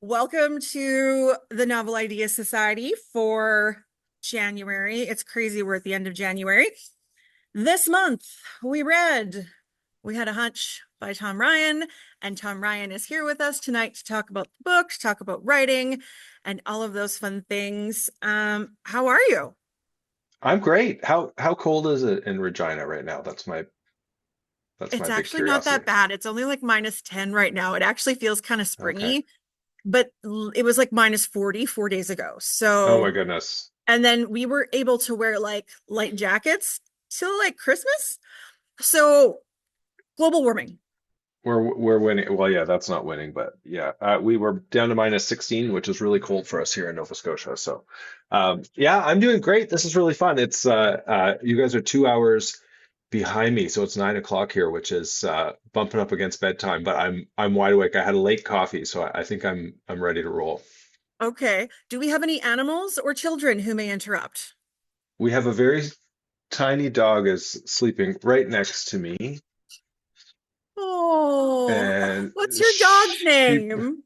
Welcome to the Novel Idea Society for January. It's crazy. We're at the end of January. This month, We Had a Hunch by Tom Ryan, and Tom Ryan is here with us tonight to talk about the book, to talk about writing, and all of those fun things. How are you? I'm great. How cold is it in Regina right now? That's my It's big actually not that curiosity. bad. It's only like -10 right now. It actually feels kind of Okay. springy, but it was like -40 4 days ago. Oh my So goodness. and then we were able to wear like light jackets till like Christmas. So global warming. We're winning. Well, yeah, that's not winning, but yeah, we were down to -16, which is really cold for us here in Nova Scotia. So, yeah, I'm doing great. This is really fun. It's you guys are 2 hours behind me, so it's 9 o'clock here, which is bumping up against bedtime. But I'm wide awake. I had a late coffee, so I think I'm ready to roll. Okay. Do we have any animals or children who may interrupt? We have a very tiny dog is sleeping right next to me. Oh, And what's your dog's name?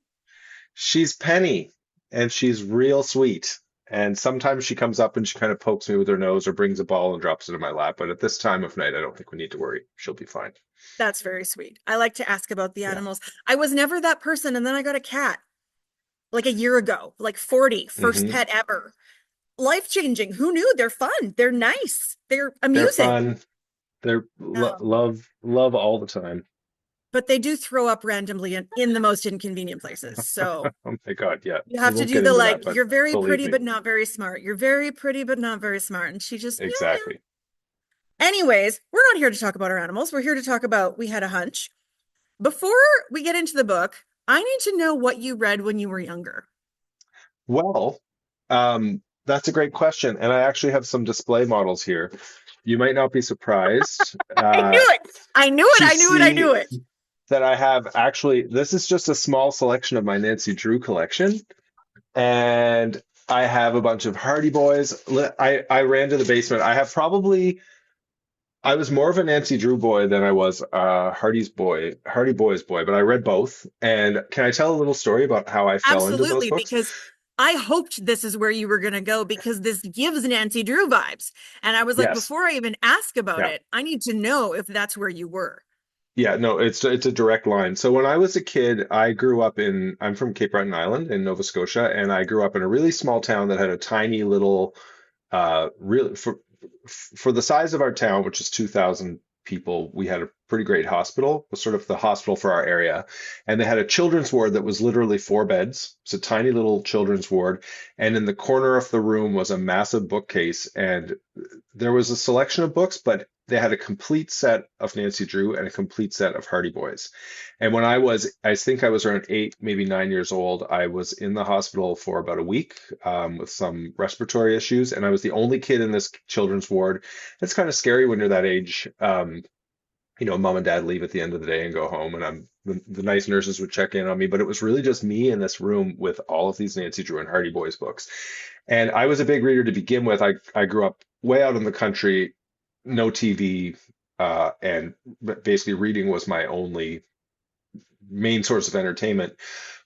she's Penny, and she's real sweet. And sometimes she comes up and she kind of pokes me with her nose or brings a ball and drops it in my lap. But at this time of night, I don't think we need to worry. She'll be fine. That's very sweet. I like to ask about the Yeah. animals. I was never that person, and then I got a cat like a year ago, like 40, first Hmm. pet ever. Life changing. Who knew? They're fun. They're nice. They're They're amusing. fun. They're Um, love all the time. but they do throw up randomly in the most inconvenient places. So Oh my God, yeah. you We have to won't do get the into that, like, but you're very believe pretty, me. but not very smart. You're very pretty, but not very smart. And she just, meow, meow. Exactly. Anyways, we're not here to talk about our animals. We're here to talk about We Had a Hunch. Before we get into the book, I need to know what you read when you were younger. Well, that's a great question. And I actually have some display models here. You might not be surprised I knew it. I knew it. to I knew it. I see knew it. that I have actually, this is just a small selection of my Nancy Drew collection. And I have a bunch of Hardy Boys. I ran to the basement. I was more of a Nancy Drew boy than I was Hardy Boys boy, but I read both. And can I tell a little story about how I fell into those Absolutely, books? because I hoped this is where you were going to go because this gives Nancy Drew vibes. And I was like, Yes. before I even ask about Yeah. it, I need to know if that's where you were. Yeah, no, it's a direct line. So when I was a kid, I'm from Cape Breton Island in Nova Scotia, and I grew up in a really small town that had a tiny little really for the size of our town, which is 2,000 people, we had a pretty great hospital, was sort of the hospital for our area. And they had a children's ward that was literally 4 beds. It's a tiny little children's ward. And in the corner of the room was a massive bookcase. And there was a selection of books, but they had a complete set of Nancy Drew and a complete set of Hardy Boys. And I think I was around 8, maybe 9 years old. I was in the hospital for about a week with some respiratory issues, and I was the only kid in this children's ward. It's kind of scary when you're that age. Mom and dad leave at the end of the day and go home, and the nice nurses would check in on me, but it was really just me in this room with all of these Nancy Drew and Hardy Boys books. And I was a big reader to begin with. I grew up way out in the country, no TV, and basically reading was my only main source of entertainment.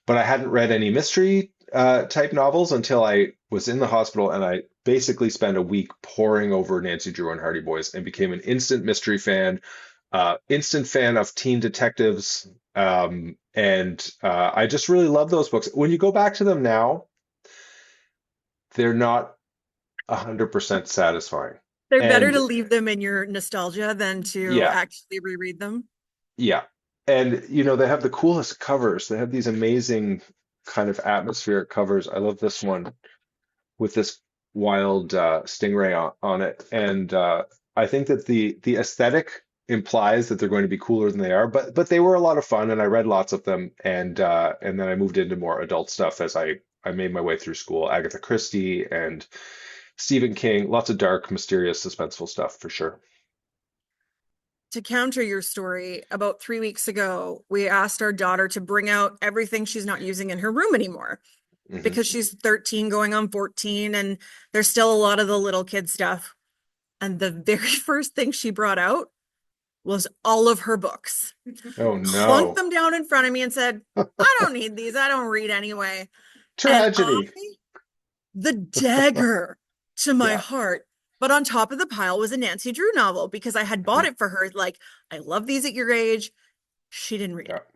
But I hadn't read any mystery type novels until I was in the hospital, and I basically spent a week poring over Nancy Drew and Hardy Boys and became an instant mystery fan, instant fan of teen detectives. And I just really love those books. When you go back to them now, they're not 100% satisfying. They're better And to leave them in your nostalgia than to yeah, actually reread them. yeah. And they have the coolest covers. They have these amazing kind of atmospheric covers. I love this one with this wild stingray on it. And I think that the aesthetic implies that they're going to be cooler than they are, but they were a lot of fun, and I read lots of them. And then I moved into more adult stuff as I made my way through school. Agatha Christie and Stephen King, lots of dark, mysterious, suspenseful stuff for sure. To counter your story, about 3 weeks ago, we asked our daughter to bring out everything she's not using in her room anymore Hmm. because she's 13 going on 14 and there's still a lot of the little kid stuff. And the very first thing she brought out was all of her books. Oh Clunked no. them down in front of me and said, I don't need these. I don't read anyway. And Tragedy. the dagger to my Yeah. heart. But on top of the pile was a Nancy Drew novel because I had bought Mhm. it for her. Like, I love these at your age. She didn't read Yeah. it.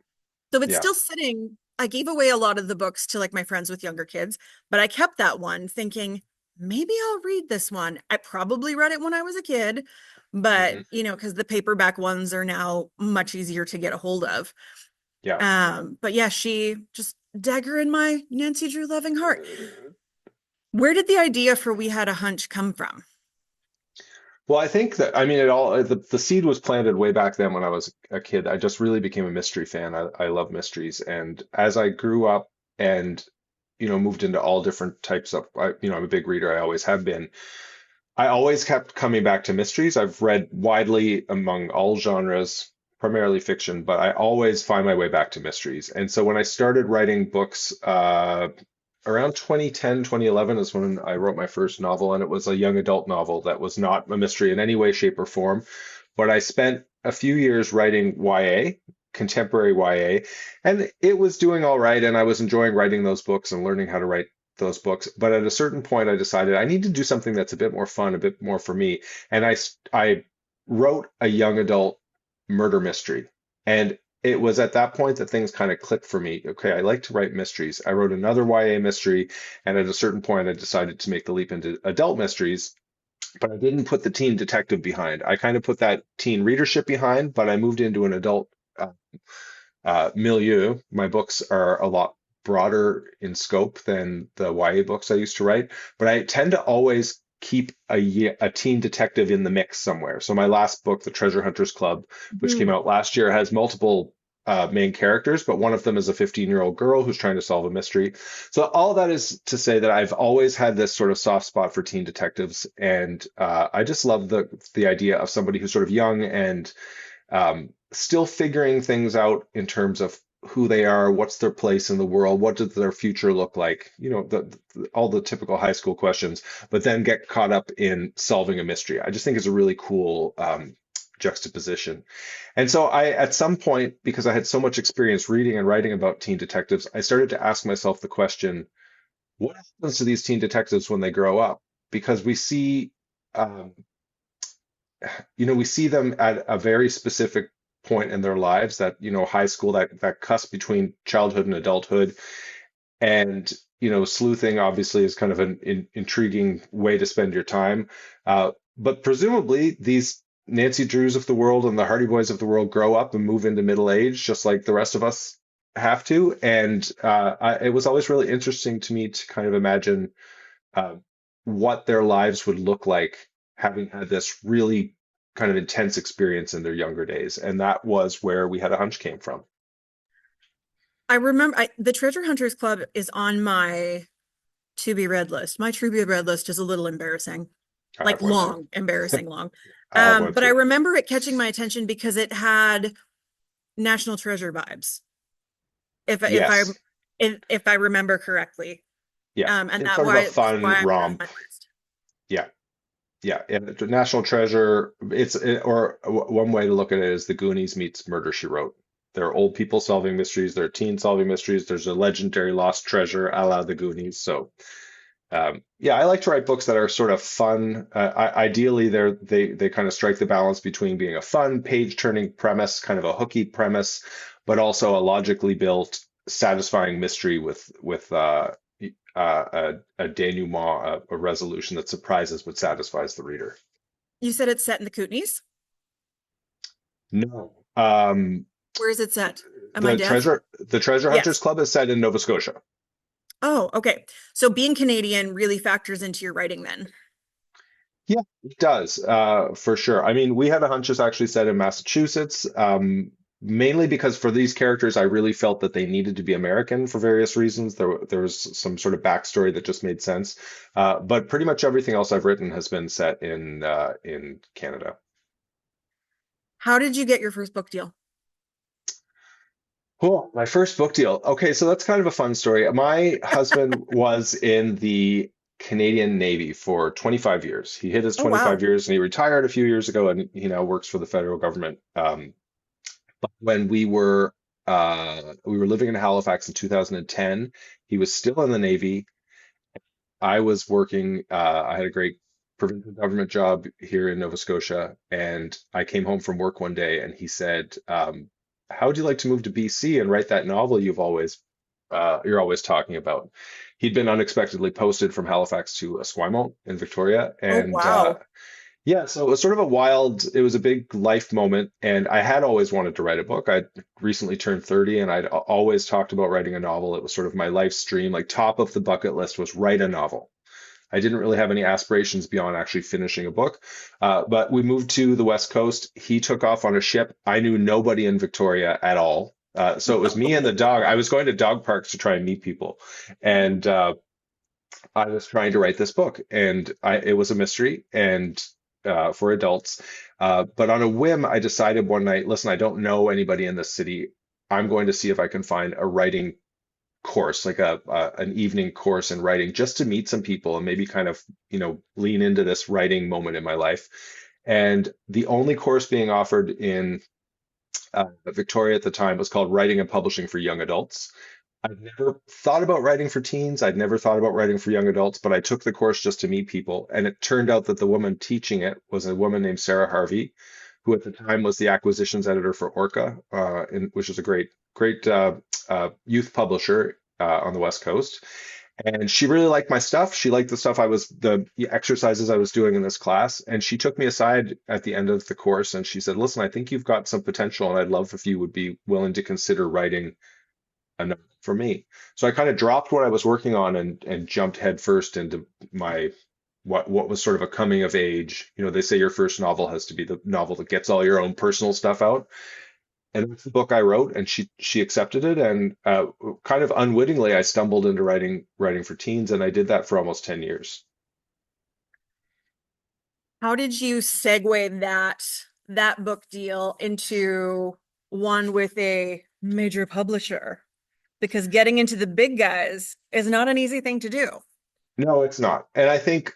So it's Yeah. still sitting. I gave away a lot of the books to like my friends with younger kids, but I kept that one thinking maybe I'll read this one. I probably read it when I was a kid, but Hmm. because the paperback ones are now much easier to get a hold of. Yeah. But yeah, she just dagger in my Nancy Drew loving heart. Where did the idea for We Had a Hunch come from? Well, I think that, I mean, the seed was planted way back then when I was a kid. I just really became a mystery fan. I love mysteries. And as I grew up and, moved into all different types of, I'm a big reader. I always have been. I always kept coming back to mysteries. I've read widely among all genres, primarily fiction, but I always find my way back to mysteries. And so when I started writing books, around 2010, 2011 is when I wrote my first novel, and it was a young adult novel that was not a mystery in any way, shape, or form. But I spent a few years writing YA, contemporary YA, and it was doing all right, and I was enjoying writing those books and learning how to write those books. But at a certain point, I decided I need to do something that's a bit more fun, a bit more for me. And I wrote a young adult murder mystery. And it was at that point that things kind of clicked for me. Okay, I like to write mysteries. I wrote another YA mystery, and at a certain point, I decided to make the leap into adult mysteries. But I didn't put the teen detective behind. I kind of put that teen readership behind, but I moved into an adult uh, milieu. My books are a lot broader in scope than the YA books I used to write, but I tend to always keep a teen detective in the mix somewhere. So my last book, The Treasure Hunters Club, which came Mhm. out last year, has multiple main characters, but one of them is a 15-year-old girl who's trying to solve a mystery. So all that is to say that I've always had this sort of soft spot for teen detectives, and I just love the idea of somebody who's sort of young and still figuring things out in terms of who they are, what's their place in the world, what does their future look like, all the typical high school questions, but then get caught up in solving a mystery. I just think it's a really cool juxtaposition. And so at some point, because I had so much experience reading and writing about teen detectives, I started to ask myself the question, what happens to these teen detectives when they grow up? Because um, we see them at a very specific point in their lives, that high school, that cusp between childhood and adulthood. And sleuthing obviously is kind of an intriguing way to spend your time, but presumably these Nancy Drews of the world and the Hardy Boys of the world grow up and move into middle age just like the rest of us have to. And it was always really interesting to me to kind of imagine uh, what their lives would look like having had this really kind of intense experience in their younger days. And that was where We Had a Hunch came from. I remember the Treasure Hunters Club is on my to be read list. My to be read list is a little embarrassing, I like have one too. long, embarrassing long. I have one But I too. remember it catching my attention because it had National Treasure vibes, if I Yes. if I remember correctly. Yeah. And It's sort of a that's fun why I put it on romp. my list. Yeah. Yeah. And the National Treasure, one way to look at it is the Goonies meets Murder, She Wrote. There are old people solving mysteries. There are teens solving mysteries. There's a legendary lost treasure a la the Goonies. So, yeah, I like to write books that are sort of fun. Ideally, they kind of strike the balance between being a fun page-turning premise, kind of a hooky premise, but also a logically built, satisfying mystery with a denouement, a resolution that surprises but satisfies the reader. You said it's set in the Kootenays. No. Where is it set? Am I The deaf? Treasure Hunters Yes. Club is set in Nova Scotia. Oh, okay. So being Canadian really factors into your writing then. Yeah, it does, for sure. I mean, We Had a Hunch is actually set in Massachusetts, mainly because for these characters, I really felt that they needed to be American for various reasons. There was some sort of backstory that just made sense. But pretty much everything else I've written has been set in Canada. How did you get your first book deal? Cool. My first book deal. Okay, so that's kind of a fun story. My husband was in the Canadian Navy for 25 years. He hit his Oh, 25 wow. years and he retired a few years ago, and he now works for the federal government. But when we were living in Halifax in 2010, he was still in the Navy. I was working, I had a great provincial government job here in Nova Scotia, and I came home from work one day and he said, how would you like to move to BC and write that novel you're always talking about? He'd been unexpectedly posted from Halifax to Esquimalt in Victoria, Oh, and wow. yeah, so it was sort of it was a big life moment, and I had always wanted to write a book. I'd recently turned 30, and always talked about writing a novel. It was sort of my life's dream, like top of the bucket list was write a novel. I didn't really have any aspirations beyond actually finishing a book. But we moved to the West Coast. He took off on a ship. I knew nobody in Victoria at all. So it was me and the dog. I was going to dog parks to try and meet people. And I was trying to write this book, and it was a mystery and for adults. But on a whim, I decided one night, listen, I don't know anybody in this city. I'm going to see if I can find a writing course, like an evening course in writing, just to meet some people and maybe kind of, lean into this writing moment in my life. And the only course being offered in Victoria at the time was called Writing and Publishing for Young Adults. I'd never thought about writing for teens. I'd never thought about writing for young adults, but I took the course just to meet people. And it turned out that the woman teaching it was a woman named Sarah Harvey, who at the time was the acquisitions editor for Orca, which is a great youth publisher on the West Coast. And she really liked my stuff. She liked the exercises I was doing in this class. And she took me aside at the end of the course and she said, listen, I think you've got some potential, and I'd love if you would be willing to consider writing enough for me. So I kind of dropped what I was working on and jumped headfirst into my what was sort of a coming of age. They say your first novel has to be the novel that gets all your own personal stuff out. And that's the book I wrote, and she accepted it. And kind of unwittingly, I stumbled into writing for teens, and I did that for almost 10 years. How did you segue that book deal into one with a major publisher? Because getting into the big guys is not an easy thing to do. No, it's not. And I think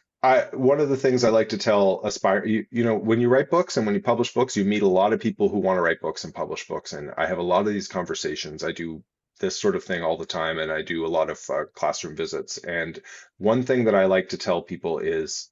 one of the things I like to tell when you write books and when you publish books, you meet a lot of people who want to write books and publish books. And I have a lot of these conversations. I do this sort of thing all the time, and I do a lot of classroom visits. And one thing that I like to tell people is,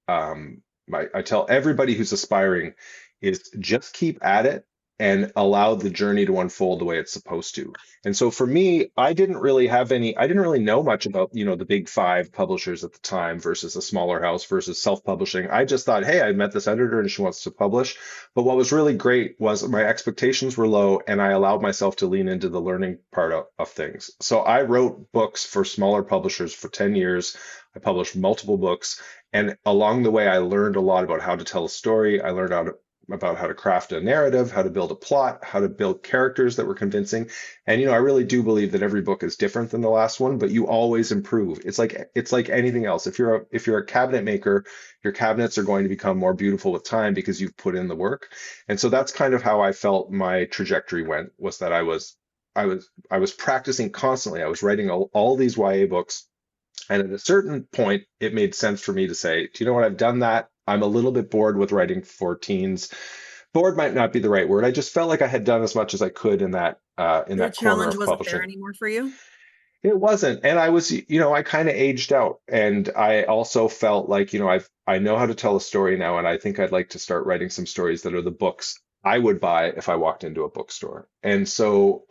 I tell everybody who's aspiring is just keep at it and allow the journey to unfold the way it's supposed to. And so for me, I didn't really know much about, the big five publishers at the time versus a smaller house versus self-publishing. I just thought, hey, I met this editor and she wants to publish. But what was really great was my expectations were low and I allowed myself to lean into the learning part of things. So I wrote books for smaller publishers for 10 years. I published multiple books. And along the way, I learned a lot about how to tell a story. I learned about how to craft a narrative, how to build a plot, how to build characters that were convincing. And I really do believe that every book is different than the last one, but you always improve. It's like anything else. If you're a cabinet maker, your cabinets are going to become more beautiful with time because you've put in the work. And so that's kind of how I felt my trajectory went, was that I was practicing constantly. I was writing all these YA books. And at a certain point, it made sense for me to say, do you know what? I've done that. I'm a little bit bored with writing for teens. Bored might not be the right word. I just felt like I had done as much as I could in The that corner challenge of wasn't there publishing. anymore for you. It wasn't, and I kind of aged out, and I also felt like, I know how to tell a story now, and I think I'd like to start writing some stories that are the books I would buy if I walked into a bookstore. And so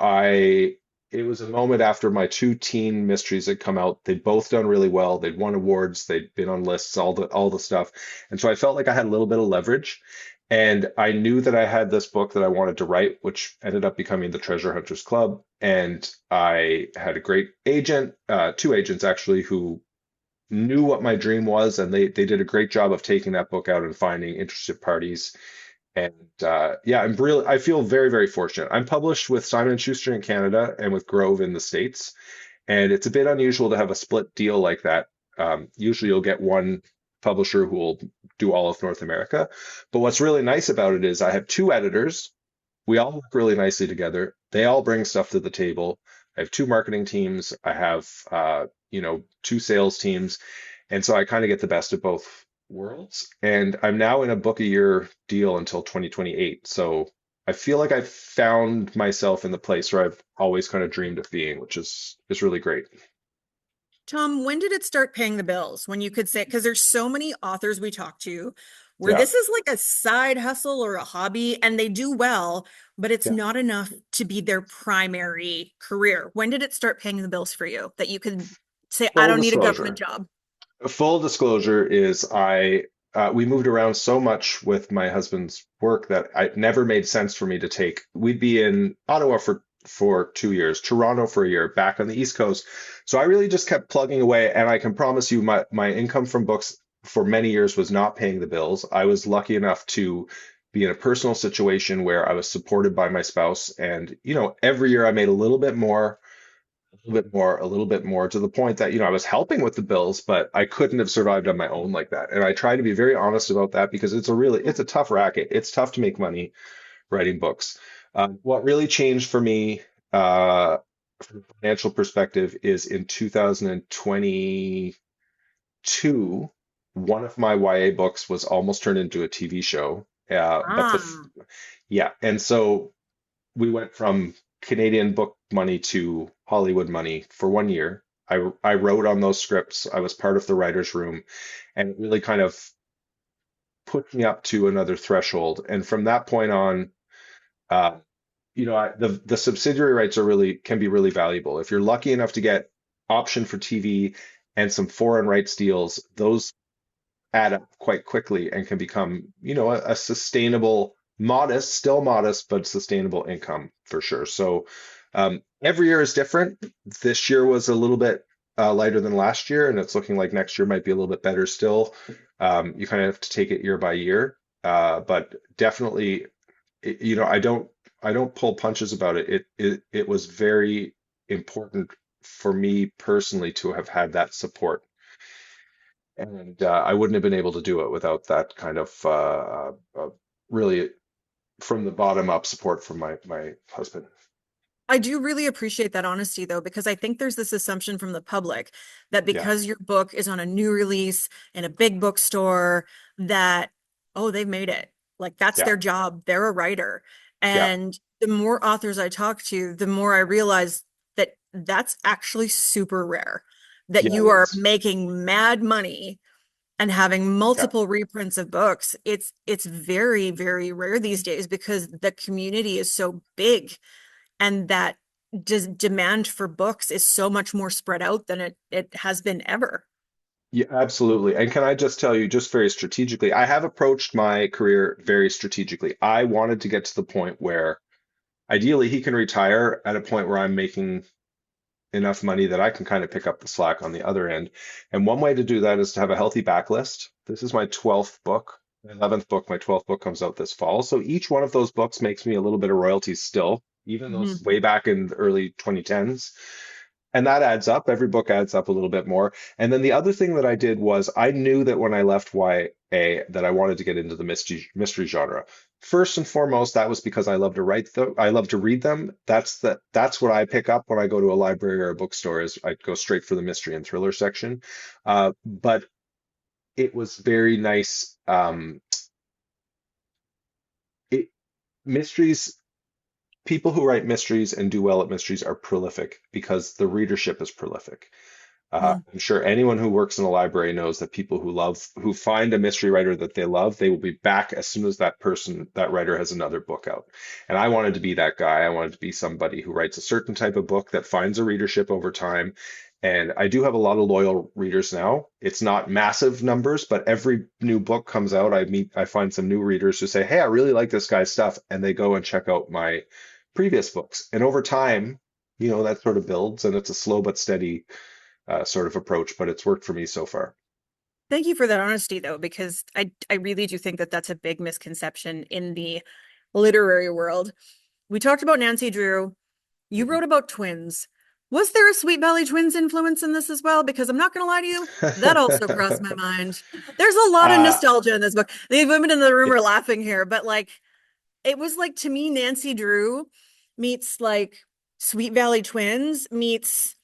it was a moment after my two teen mysteries had come out. They'd both done really well. They'd won awards. They'd been on lists, all the stuff. And so I felt like I had a little bit of leverage. And I knew that I had this book that I wanted to write, which ended up becoming the Treasure Hunters Club. And I had a great agent, two agents actually, who knew what my dream was, and they did a great job of taking that book out and finding interested parties. And yeah, I feel very, very fortunate. I'm published with Simon and Schuster in Canada and with Grove in the States, and it's a bit unusual to have a split deal like that. Usually, you'll get one publisher who will do all of North America. But what's really nice about it is I have two editors. We all work really nicely together. They all bring stuff to the table. I have two marketing teams. I have two sales teams, And so I kind of get the best of both worlds. And I'm now in a book a year deal until 2028. So I feel like I've found myself in the place where I've always kind of dreamed of being, which is really great. Tom, when did it start paying the bills? When you could say, because there's so many authors we talk to where Yeah. this is like a side hustle or a hobby and they do well, but it's Yeah. not enough to be their primary career. When did it start paying the bills for you that you could say, I Full don't need a government disclosure. job? Full disclosure is we moved around so much with my husband's work that it never made sense for me to take. We'd be in Ottawa for 2 years, Toronto for a year, back on the East Coast. So I really just kept plugging away, and I can promise you, my income from books for many years was not paying the bills. I was lucky enough to be in a personal situation where I was supported by my spouse, and every year I made a little bit more, a little bit more to the point that, I was helping with the bills, but I couldn't have survived on my own like that. And I try to be very honest about that because it's a tough racket. It's tough to make money writing books. What really changed for me, from a financial perspective is in 2022, one of my YA books was almost turned into a TV show. Ah, Yeah. And so we went from Canadian book money to Hollywood money for 1 year. I wrote on those scripts. I was part of the writer's room, and it really kind of put me up to another threshold. And from that point on, uh, the subsidiary rights can be really valuable. If you're lucky enough to get option for TV and some foreign rights deals, those add up quite quickly and can become, a sustainable, modest, still modest, but sustainable income for sure. So every year is different. This year was a little bit lighter than last year, and it's looking like next year might be a little bit better still. You kind of have to take it year by year, but definitely, I don't pull punches about it. It was very important for me personally to have had that support, and I wouldn't have been able to do it without that kind of really from the bottom up support from my husband. I do really appreciate that honesty though, because I think there's this assumption from the public that Yeah, because your book is on a new release in a big bookstore, that, oh, they've made it. Like that's yeah, their job. They're a writer. yeah, And the more authors I talk to, the more I realize that that's actually super rare, that yeah. It you are is. making mad money and having Yeah, multiple reprints of books. It's very, very rare these days because the community is so big and that demand for books is so much more spread out than it has been ever. yeah, absolutely. And can I just tell you, just very strategically, I have approached my career very strategically. I wanted to get to the point where ideally he can retire at a point where I'm making enough money that I can kind of pick up the slack on the other end. And one way to do that is to have a healthy backlist. This is my 12th book, my 11th book, my 12th book comes out this fall. So each one of those books makes me a little bit of royalties still, even those Mhm. way back in the early 2010s. And that adds up. Every book adds up a little bit more. And then the other thing that I did was I knew that when I left YA that I wanted to get into the mystery genre. First and foremost, that was because I love to write them. I love to read them. That's what I pick up when I go to a library or a bookstore is I go straight for the mystery and thriller section. But it was very nice. It mysteries People who write mysteries and do well at mysteries are prolific because the readership is prolific. Mhm. I'm sure anyone who works in a library knows that people who find a mystery writer that they love, they will be back as soon as that writer has another book out. And I wanted to be that guy. I wanted to be somebody who writes a certain type of book that finds a readership over time. And I do have a lot of loyal readers now. It's not massive numbers, but every new book comes out, I find some new readers who say, "Hey, I really like this guy's stuff," and they go and check out my previous books. And over time, that sort of builds, and it's a slow but steady sort of approach, but it's worked for me so far. Thank you for that honesty though, because I really do think that that's a big misconception in the literary world. We talked about Nancy Drew. You wrote about twins. Was there a Sweet Valley Twins influence in this as well? Because I'm not going to lie to you, that also crossed my mind. There's a lot of uh, nostalgia in this book. The women in the room yeah, are laughing here, but like it was like to me, Nancy Drew meets like Sweet Valley Twins meets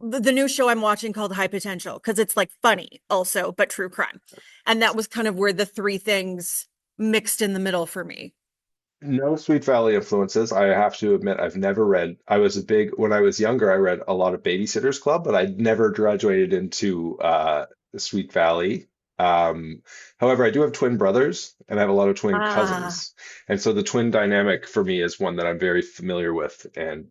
the new show I'm watching called High Potential because it's like funny also, but true crime. And that was kind of where the three things mixed in the middle for me. No Sweet Valley influences. I have to admit, I've never read. I was a big, when I was younger, I read a lot of Babysitter's Club, but I never graduated into Sweet Valley. Um, However, I do have twin brothers and I have a lot of twin Ah, cousins. And so the twin dynamic for me is one that I'm very familiar with and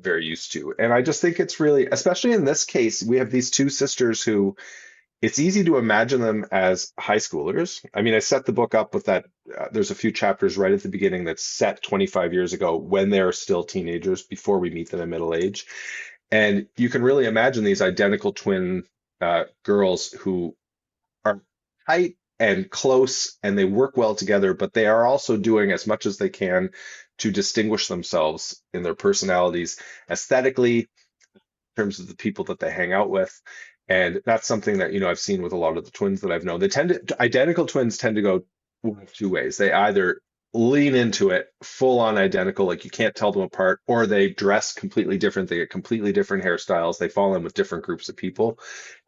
very used to. And I just think it's really, especially in this case, we have these two sisters who it's easy to imagine them as high schoolers. I mean, I set the book up with that. There's a few chapters right at the beginning that's set 25 years ago when they're still teenagers before we meet them in middle age. And you can really imagine these identical twin girls who are tight and close and they work well together, but they are also doing as much as they can to distinguish themselves in their personalities aesthetically, terms of the people that they hang out with. And that's something that, I've seen with a lot of the twins that I've known. Identical twins tend to go one of two ways. They either lean into it full on identical, like you can't tell them apart, or they dress completely different. They get completely different hairstyles. They fall in with different groups of people.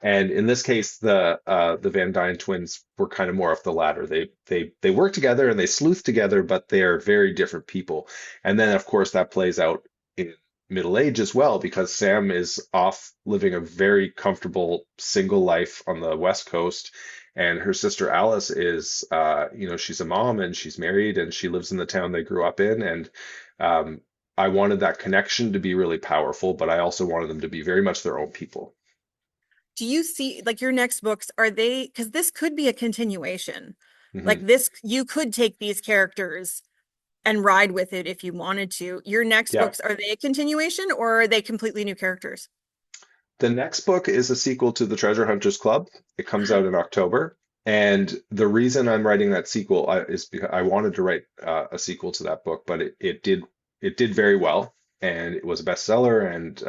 And in this case, the Van Dyne twins were kind of more of the latter. They work together and they sleuth together, but they are very different people. And then, of course, that plays out in middle age as well because Sam is off living a very comfortable single life on the West Coast, and her sister Alice is, she's a mom and she's married and she lives in the town they grew up in. And um, I wanted that connection to be really powerful, but I also wanted them to be very much their own people. do you see like your next books, are they, because this could be a continuation. Hmm. Like this, you could take these characters and ride with it if you wanted to. Your next Yeah. books, are they a continuation or are they completely new characters? The next book is a sequel to The Treasure Hunters Club. It comes out in October. And the reason I'm writing that sequel is because I wanted to write a sequel to that book, but it did very well, and it was a bestseller. And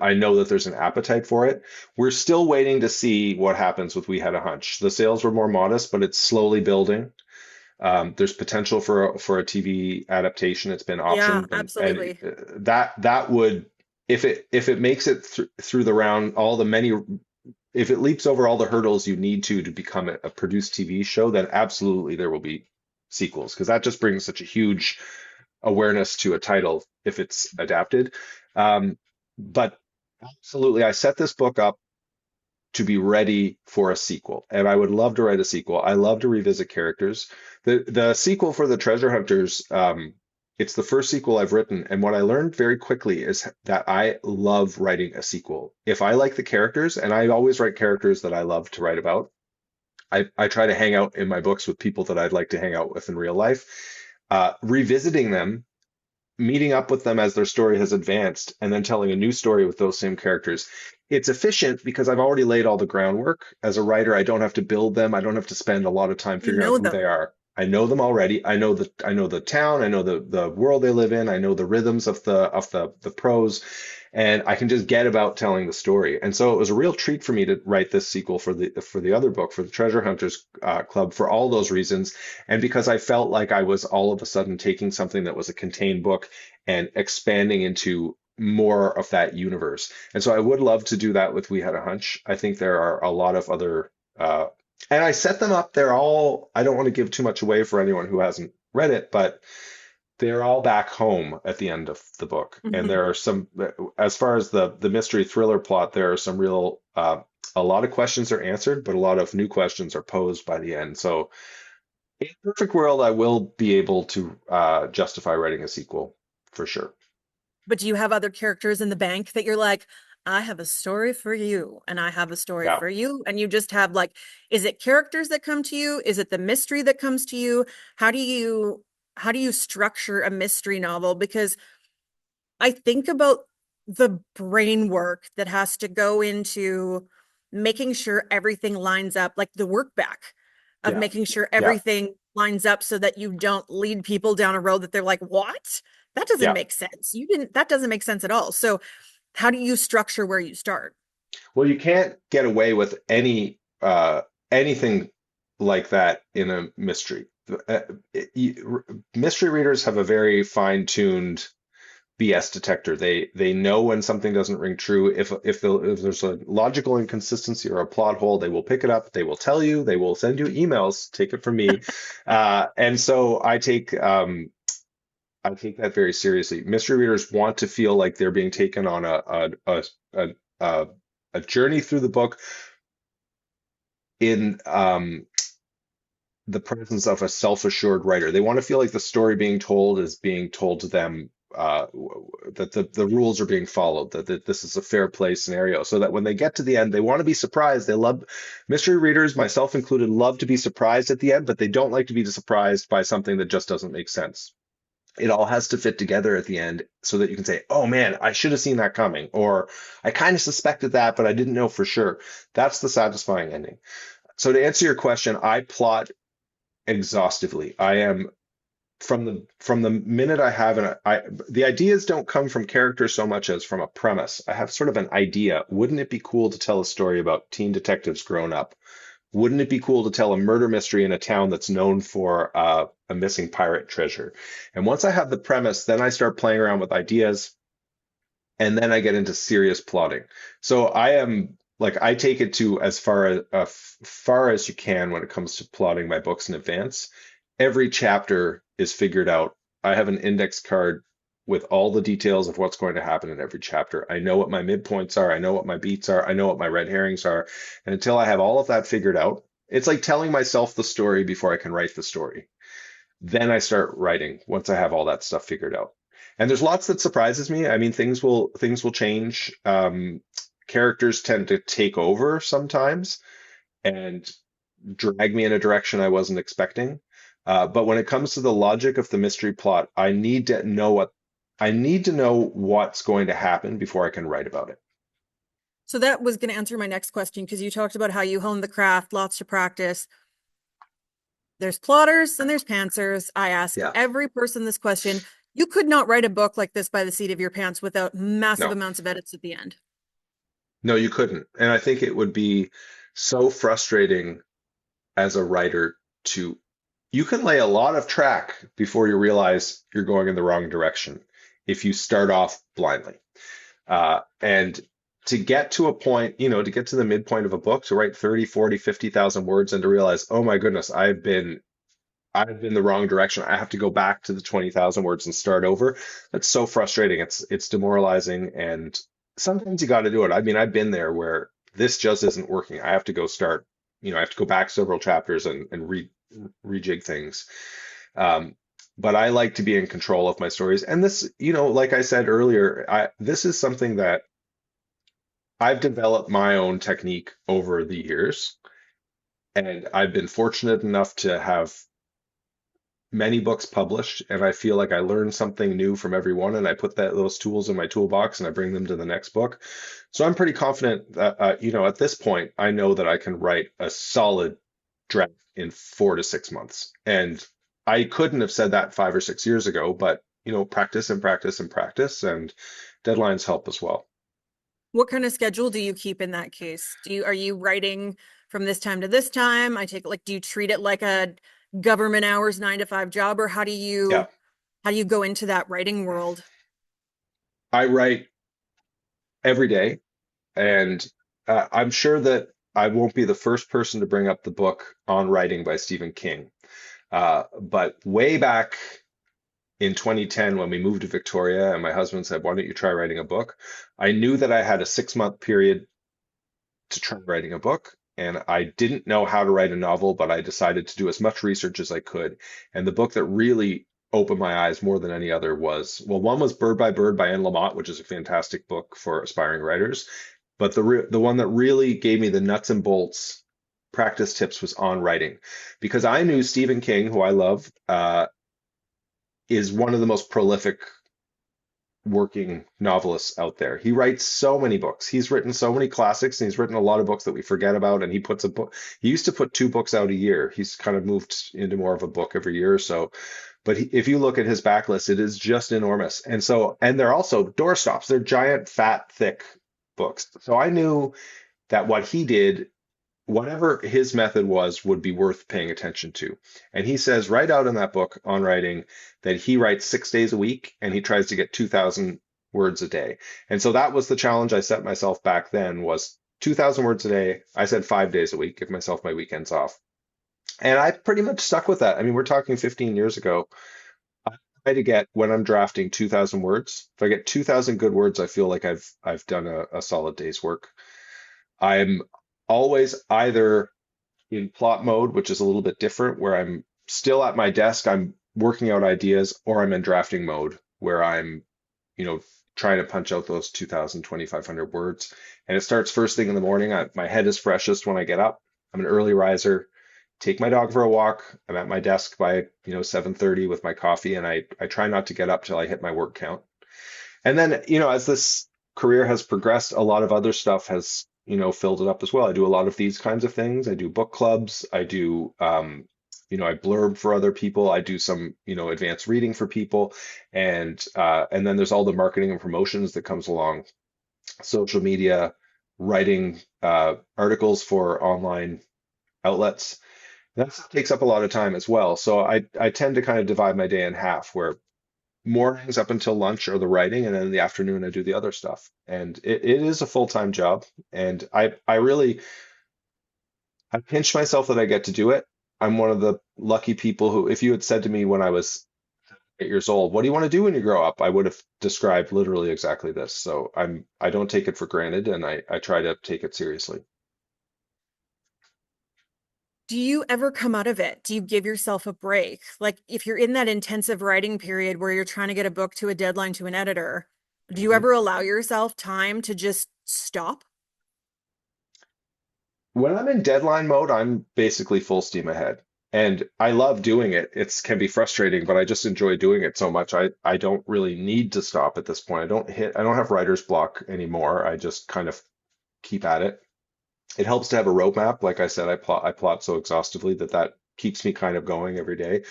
I know that there's an appetite for it. We're still waiting to see what happens with We Had a Hunch. The sales were more modest, but it's slowly building. There's potential for a TV adaptation. It's been Yeah, optioned, and absolutely. that would, if it makes it through the round, if it leaps over all the hurdles you need to become a produced TV show, then absolutely there will be sequels because that just brings such a huge awareness to a title if it's adapted. But absolutely, I set this book up to be ready for a sequel. And I would love to write a sequel. I love to revisit characters. The sequel for the Treasure Hunters, it's the first sequel I've written. And what I learned very quickly is that I love writing a sequel. If I like the characters, and I always write characters that I love to write about, I try to hang out in my books with people that I'd like to hang out with in real life. Revisiting them, meeting up with them as their story has advanced and then telling a new story with those same characters. It's efficient because I've already laid all the groundwork. As a writer, I don't have to build them. I don't have to spend a lot of time You figuring out know who they them. are. I know them already. I know the town, I know the world they live in, I know the rhythms of the prose, and I can just get about telling the story. And so it was a real treat for me to write this sequel for the other book, for the Treasure Hunters Club, for all those reasons, and because I felt like I was all of a sudden taking something that was a contained book and expanding into more of that universe. And so I would love to do that with We Had a Hunch. I think there are a lot of other, and I set them up. I don't want to give too much away for anyone who hasn't read it, but they're all back home at the end of the book. And Mhm. there are some, as far as the mystery thriller plot, there are some real, a lot of questions are answered, but a lot of new questions are posed by the end. So in a perfect world, I will be able to justify writing a sequel for sure. But do you have other characters in the bank that you're like, I have a story for you, and I have a story Yeah. for you, and you just have like, is it characters that come to you? Is it the mystery that comes to you? How do you how do you structure a mystery novel? Because I think about the brain work that has to go into making sure everything lines up, like the work back of Yeah. making sure Yeah. everything lines up so that you don't lead people down a road that they're like, what? That doesn't Yeah. make sense. That doesn't make sense at all. So, how do you structure where you start? Well, you can't get away with anything like that in a mystery. Mystery readers have a very fine-tuned BS detector. They know when something doesn't ring true. If there's a logical inconsistency or a plot hole, they will pick it up. They will tell you. They will send you emails. Take it from me. And so I take that very seriously. Mystery readers want to feel like they're being taken on a, a, a journey through the book in the presence of a self-assured writer. They want to feel like the story being told is being told to them, that the rules are being followed, that this is a fair play scenario, so that when they get to the end, they want to be surprised. They love mystery readers, myself included, love to be surprised at the end, but they don't like to be surprised by something that just doesn't make sense. It all has to fit together at the end so that you can say, oh man, I should have seen that coming, or I kind of suspected that, but I didn't know for sure. That's the satisfying ending. So to answer your question, I plot exhaustively. I am from the minute I have the ideas don't come from characters so much as from a premise. I have sort of an idea. Wouldn't it be cool to tell a story about teen detectives grown up? Wouldn't it be cool to tell a murder mystery in a town that's known for a missing pirate treasure? And once I have the premise, then I start playing around with ideas, and then I get into serious plotting. So I am like I take it to as far as you can when it comes to plotting my books in advance. Every chapter is figured out. I have an index card with all the details of what's going to happen in every chapter. I know what my midpoints are. I know what my beats are. I know what my red herrings are. And until I have all of that figured out, it's like telling myself the story before I can write the story. Then I start writing once I have all that stuff figured out. And there's lots that surprises me. I mean, things will change. Characters tend to take over sometimes and drag me in a direction I wasn't expecting. But when it comes to the logic of the mystery plot, I need to know what's going to happen before I can write about it. So that was going to answer my next question, because you talked about how you hone the craft, lots to practice. There's plotters and there's pantsers. I ask Yeah. every person this question. You could not write a book like this by the seat of your pants without massive No, amounts of edits at the end. no, you couldn't. And I think it would be so frustrating as a writer to, you can lay a lot of track before you realize you're going in the wrong direction if you start off blindly. And to get to a point, to get to the midpoint of a book, to write 30, 40, 50,000 words and to realize, oh my goodness, I've been the wrong direction. I have to go back to the 20,000 words and start over. That's so frustrating. It's demoralizing, and sometimes you got to do it. I mean, I've been there where this just isn't working. I have to go start, I have to go back several chapters and rejig things. But I like to be in control of my stories. And this, like I said earlier, this is something that I've developed my own technique over the years. And I've been fortunate enough to have many books published, and I feel like I learn something new from every one, and I put those tools in my toolbox and I bring them to the next book. So I'm pretty confident that at this point I know that I can write a solid draft in 4 to 6 months. And I couldn't have said that 5 or 6 years ago, but practice and practice and practice, and deadlines help as well. What kind of schedule do you keep in that case? Are you writing from this time to this time? Do you treat it like a government hours 9 to 5 job, or how do Yeah, you go into that writing world? I write every day, and I'm sure that I won't be the first person to bring up the book On Writing by Stephen King. But way back in 2010, when we moved to Victoria, and my husband said, "Why don't you try writing a book?" I knew that I had a 6 month period to try writing a book, and I didn't know how to write a novel, but I decided to do as much research as I could. And the book that really opened my eyes more than any other one was Bird by Bird by Anne Lamott, which is a fantastic book for aspiring writers. But the one that really gave me the nuts and bolts practice tips was On Writing, because I knew Stephen King, who I love, is one of the most prolific working novelists out there. He writes so many books. He's written so many classics, and he's written a lot of books that we forget about. And he used to put 2 books out a year. He's kind of moved into more of a book every year or so. But if you look at his backlist, it is just enormous. And they're also doorstops. They're giant, fat, thick books. So I knew that what he did whatever his method was would be worth paying attention to. And he says right out in that book on writing that he writes 6 days a week and he tries to get 2,000 words a day. And so that was the challenge I set myself back then was 2,000 words a day. I said 5 days a week, give myself my weekends off. And I pretty much stuck with that. I mean, we're talking 15 years ago. I try to get when I'm drafting 2,000 words. If I get 2,000 good words, I feel like I've done a solid day's work. I'm always either in plot mode, which is a little bit different, where I'm still at my desk, I'm working out ideas, or I'm in drafting mode, where I'm, you know, trying to punch out those 2,000, 2,500 words. And it starts first thing in the morning. My head is freshest when I get up. I'm an early riser. Take my dog for a walk. I'm at my desk by, 7:30 with my coffee, and I try not to get up till I hit my word count. And then, as this career has progressed, a lot of other stuff has, filled it up as well. I do a lot of these kinds of things. I do book clubs. I do, I blurb for other people. I do some, advanced reading for people. And then there's all the marketing and promotions that comes along, social media, writing, articles for online outlets. That takes up a lot of time as well. So I tend to kind of divide my day in half, where mornings up until lunch are the writing, and then in the afternoon I do the other stuff. And it is a full-time job. And I pinch myself that I get to do it. I'm one of the lucky people who, if you had said to me when I was 8 years old, what do you want to do when you grow up? I would have described literally exactly this. So I don't take it for granted, and I try to take it seriously. Do you ever come out of it? Do you give yourself a break? Like if you're in that intensive writing period where you're trying to get a book to a deadline to an editor, do you Mhm. ever allow yourself time to just stop? When I'm in deadline mode, I'm basically full steam ahead. And I love doing it. It can be frustrating, but I just enjoy doing it so much. I don't really need to stop at this point. I don't have writer's block anymore. I just kind of keep at it. It helps to have a roadmap. Like I said, I plot so exhaustively that keeps me kind of going every day.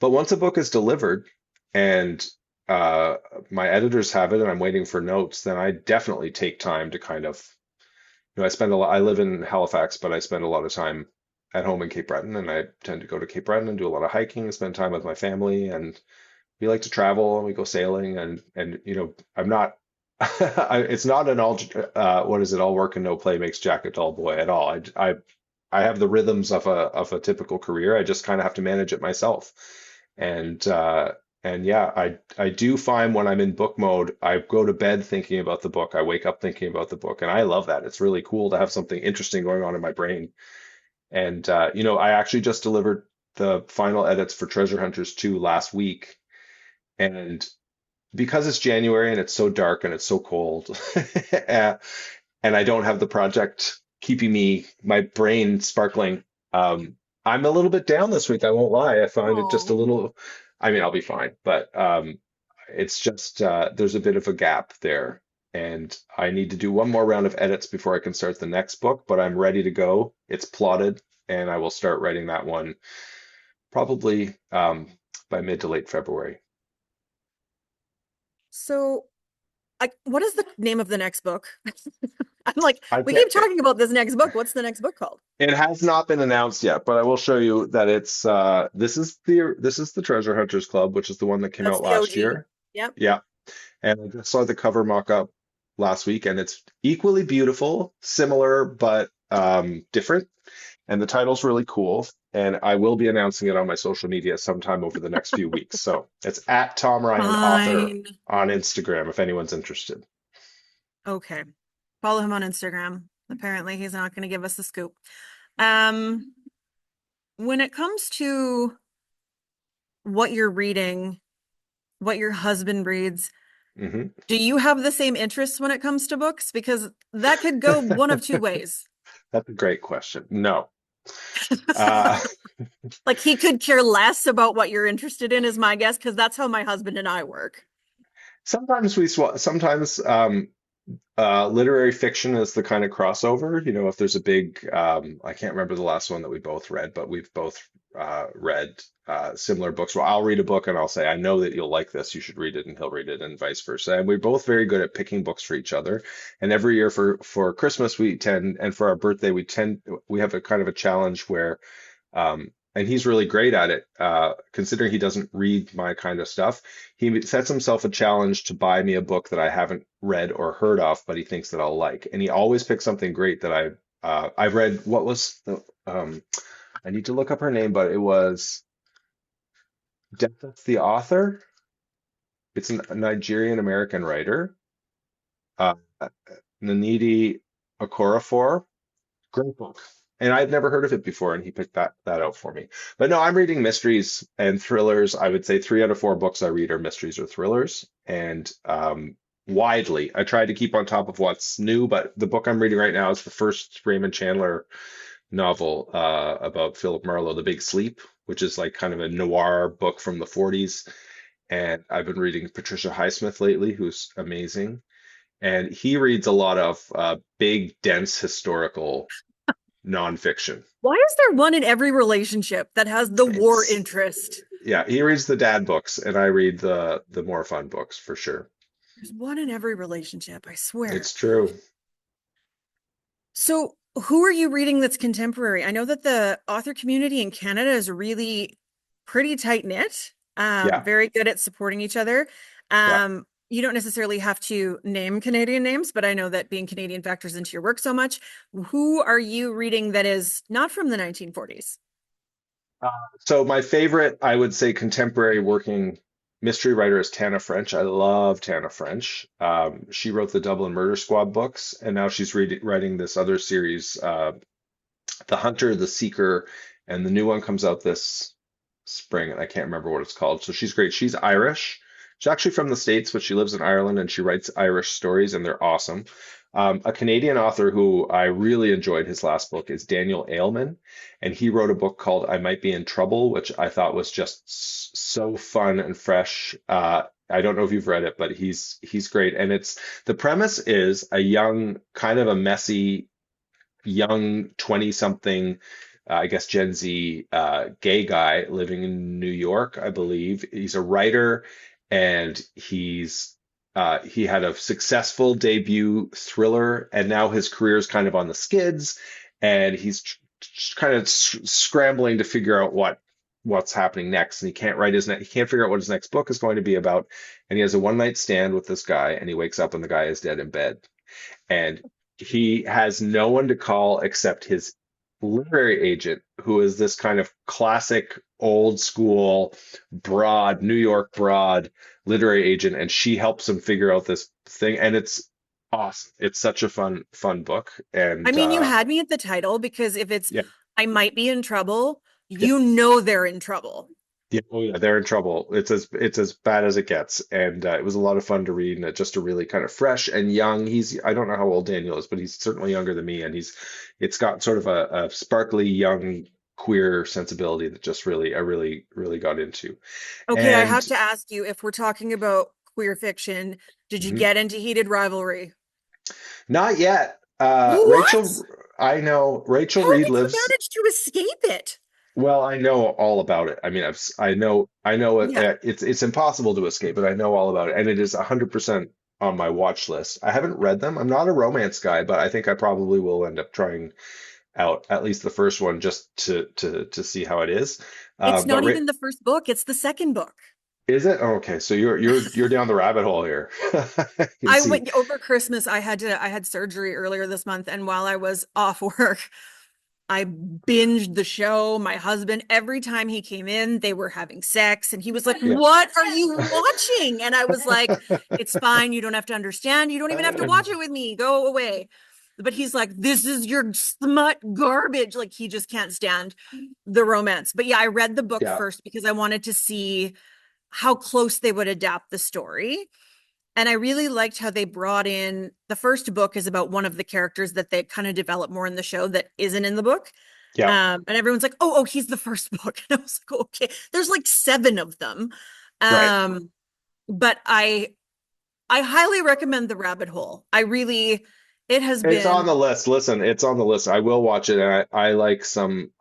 But once a book is delivered and uh, my editors have it and I'm waiting for notes, then I definitely take time to kind of I spend a lot, I live in Halifax, but I spend a lot of time at home in Cape Breton, and I tend to go to Cape Breton and do a lot of hiking, spend time with my family, and we like to travel and we go sailing, and I'm not it's not an all what is it, all work and no play makes Jack a dull boy at all. I have the rhythms of a typical career. I just kind of have to manage it myself. And yeah, I do find when I'm in book mode, I go to bed thinking about the book. I wake up thinking about the book, and I love that. It's really cool to have something interesting going on in my brain. And I actually just delivered the final edits for Treasure Hunters 2 last week, and because it's January and it's so dark and it's so cold, and I don't have the project keeping my brain sparkling. I'm a little bit down this week. I won't lie. I find it just a Oh. little. I mean, I'll be fine, but it's just there's a bit of a gap there, and I need to do one more round of edits before I can start the next book. But I'm ready to go. It's plotted, and I will start writing that one probably by mid to late February. So, what is the name of the next book? I'm like, I we can't. keep talking about this next book. What's the next book called? It has not been announced yet, but I will show you that it's this is the Treasure Hunters Club, which is the one that came That's out the last OG. year. Yep. Yeah, and I just saw the cover mock-up last week, and it's equally beautiful, similar but different. And the title's really cool. And I will be announcing it on my social media sometime over the next few weeks. So it's at Tom Ryan Author Fine. on Instagram if anyone's interested. Okay. Follow him on Instagram. Apparently, he's not going to give us the scoop. Um, when it comes to what you're reading, what your husband reads, Hmm. do you have the same interests when it comes to books? Because that could go one of two ways. That's a great question. No. Uh, Like he could care less about what you're interested in, is my guess, because that's how my husband and I work. sometimes literary fiction is the kind of crossover. If there's a big, I can't remember the last one that we both read, but we've both read similar books. Well, I'll read a book and I'll say, I know that you'll like this. You should read it, and he'll read it, and vice versa. And we're both very good at picking books for each other. And every year for Christmas we tend, and for our birthday we have a kind of a challenge where and he's really great at it, considering he doesn't read my kind of stuff. He sets himself a challenge to buy me a book that I haven't read or heard of, but he thinks that I'll like. And he always picks something great that I've read. What was the I need to look up her name, but it was Death of the Author. It's a Nigerian American writer, uh, Nnedi Okorafor. Great book. And I'd never heard of it before, and he picked that out for me. But no, I'm reading mysteries and thrillers. I would say 3 out of 4 books I read are mysteries or thrillers, and widely. I try to keep on top of what's new, but the book I'm reading right now is the first Raymond Chandler novel about Philip Marlowe, The Big Sleep, which is like kind of a noir book from the 40s. And I've been reading Patricia Highsmith lately, who's amazing. And he reads a lot of big, dense historical nonfiction. Why is there one in every relationship that has the war It's interest? yeah, he reads the dad books, and I read the more fun books for sure. There's one in every relationship, I swear. It's true. So, who are you reading that's contemporary? I know that the author community in Canada is really pretty tight knit, Yeah, very good at supporting each other. yeah. You don't necessarily have to name Canadian names, but I know that being Canadian factors into your work so much. Who are you reading that is not from the 1940s? Uh, so my favorite, I would say, contemporary working mystery writer is Tana French. I love Tana French. She wrote the Dublin Murder Squad books, and now she's writing this other series, The Hunter, The Seeker, and the new one comes out this spring, and I can't remember what it's called. So she's great. She's Irish. She's actually from the States, but she lives in Ireland and she writes Irish stories, and they're awesome. A Canadian author who I really enjoyed his last book is Daniel Ailman, and he wrote a book called I Might Be in Trouble, which I thought was just so fun and fresh. I don't know if you've read it, but he's great. And it's the premise is a young, kind of a messy young 20 something, I guess Gen Z gay guy living in New York, I believe. He's a writer, and he had a successful debut thriller, and now his career is kind of on the skids, and he's kind of scrambling to figure out what's happening next. And he can't figure out what his next book is going to be about. And he has a one night stand with this guy, and he wakes up and the guy is dead in bed. And he has no one to call except his literary agent, who is this kind of classic old school broad New York broad literary agent, and she helps him figure out this thing, and it's awesome. It's such a fun book, I and mean, you had me at the title because if it's yeah, I might be in trouble, yeah. you know they're in trouble. Yeah, oh yeah, they're in trouble. It's as bad as it gets, and it was a lot of fun to read, and just a really kind of fresh and young. I don't know how old Daniel is, but he's certainly younger than me, and it's got sort of a sparkly young queer sensibility that just really I really got into. Okay, I And have to ask you if we're talking about queer fiction, did you mhm, get into heated rivalry? not yet. What? I know Rachel How Reed did you lives. manage to escape it? Well, I know all about it. I mean, I know it. Yeah, It's impossible to escape, but I know all about it, and it is 100% on my watch list. I haven't read them. I'm not a romance guy, but I think I probably will end up trying out at least the first one just to see how it is. it's But not even the first book, it's the second book. is it? Oh, okay, so you're down the rabbit hole here. I can I see. went over Christmas, I had surgery earlier this month, and while I was off work, I binged the show. My husband, every time he came in, they were having sex, and he was like, Yeah. "What are you watching?" And I was like, "It's fine. You don't have to understand. You don't even have to watch it with me. Go away." But he's like, "This is your smut garbage." Like he just can't stand the romance. But yeah, I read the book Yeah. first because I wanted to see how close they would adapt the story. And I really liked how they brought in the first book is about one of the characters that they kind of develop more in the show that isn't in the book. Yeah. And everyone's like, oh, he's the first book. And I was like, okay, there's like 7 of them. Right. But I highly recommend The Rabbit Hole. It has It's on been, the list. Listen, it's on the list. I will watch it. And I like some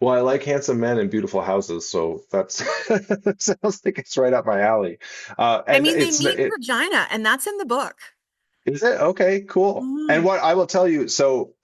Well, I like handsome men and beautiful houses, so that's that sounds like it's right up my alley. I And mean, they it's meet in it, Regina, and that's in the book. is it? Okay, cool. And Mhm. what I will tell you, so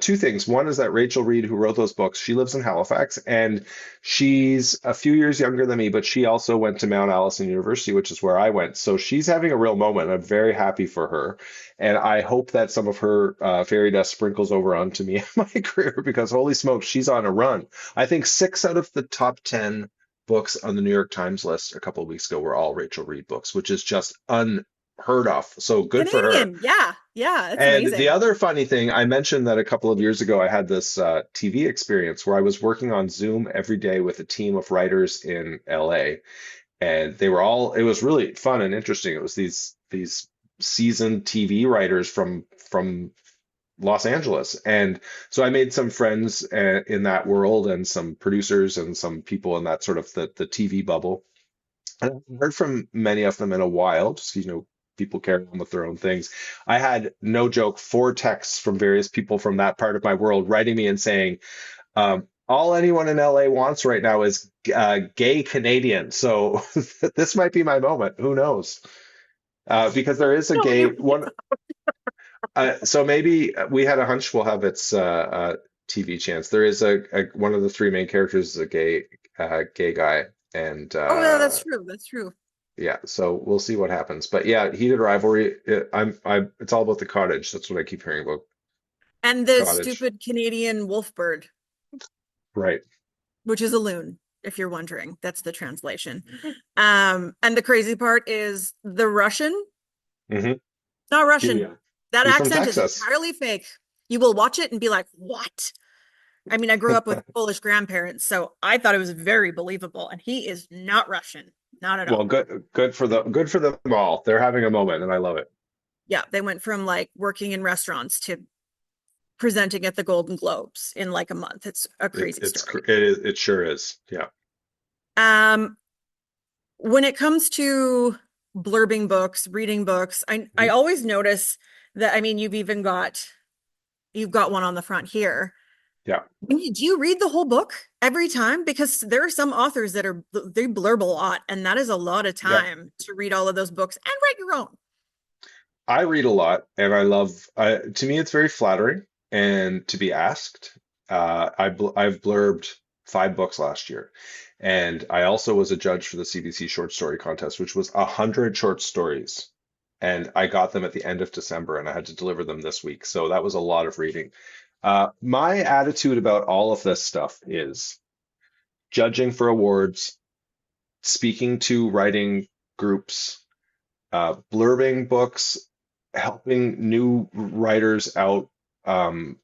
two things. One is that Rachel Reed, who wrote those books, she lives in Halifax, and she's a few years younger than me, but she also went to Mount Allison University, which is where I went. So she's having a real moment. I'm very happy for her, and I hope that some of her fairy dust sprinkles over onto me in my career because holy smokes, she's on a run. I think 6 out of the top 10 books on the New York Times list a couple of weeks ago were all Rachel Reed books, which is just unheard of. So good for her. Canadian. Yeah. Yeah. It's And the amazing. other funny thing, I mentioned that a couple of years ago, I had this TV experience where I was working on Zoom every day with a team of writers in LA, and they were all, it was really fun and interesting. It was these seasoned TV writers from Los Angeles. And so I made some friends in that world and some producers and some people in that sort of the TV bubble. I haven't heard from many of them in a while, just people carry on with their own things. I had no joke, 4 texts from various people from that part of my world writing me and saying, all anyone in LA wants right now is gay Canadian. So this might be my moment. Who knows? Because there is a No gay idea. one. So maybe we had a hunch we'll have its TV chance. There is a one of the three main characters is a gay guy, and Oh, yeah, that's true. That's true. yeah, so we'll see what happens. But yeah, heated rivalry. It's all about the cottage. That's what I keep hearing about. And the Cottage. stupid Canadian wolf bird, Right. which is a loon, if you're wondering. That's the translation. And the crazy part is the Russian, Hmm. not Russian. Yeah. That He's from accent is Texas. entirely fake. You will watch it and be like, what? I mean, I grew up with Polish grandparents, so I thought it was very believable. And he is not Russian, not at Well, all. good for them all. They're having a moment, and I love it. Yeah, they went from like working in restaurants to presenting at the Golden Globes in like a month. It's a crazy story. It sure is. Yeah. Um, when it comes to blurbing books, reading books, I Mhm. always notice that I mean you've got one on the front here. Yeah. Do you read the whole book every time? Because there are some authors that they blurb a lot, and that is a lot of Yeah. time to read all of those books and write your own. I read a lot, and I love. To me, it's very flattering, and to be asked. I've blurbed 5 books last year, and I also was a judge for the CBC Short Story Contest, which was 100 short stories, and I got them at the end of December, and I had to deliver them this week. So that was a lot of reading. My attitude about all of this stuff is judging for awards, speaking to writing groups, blurbing books, helping new writers out. Um,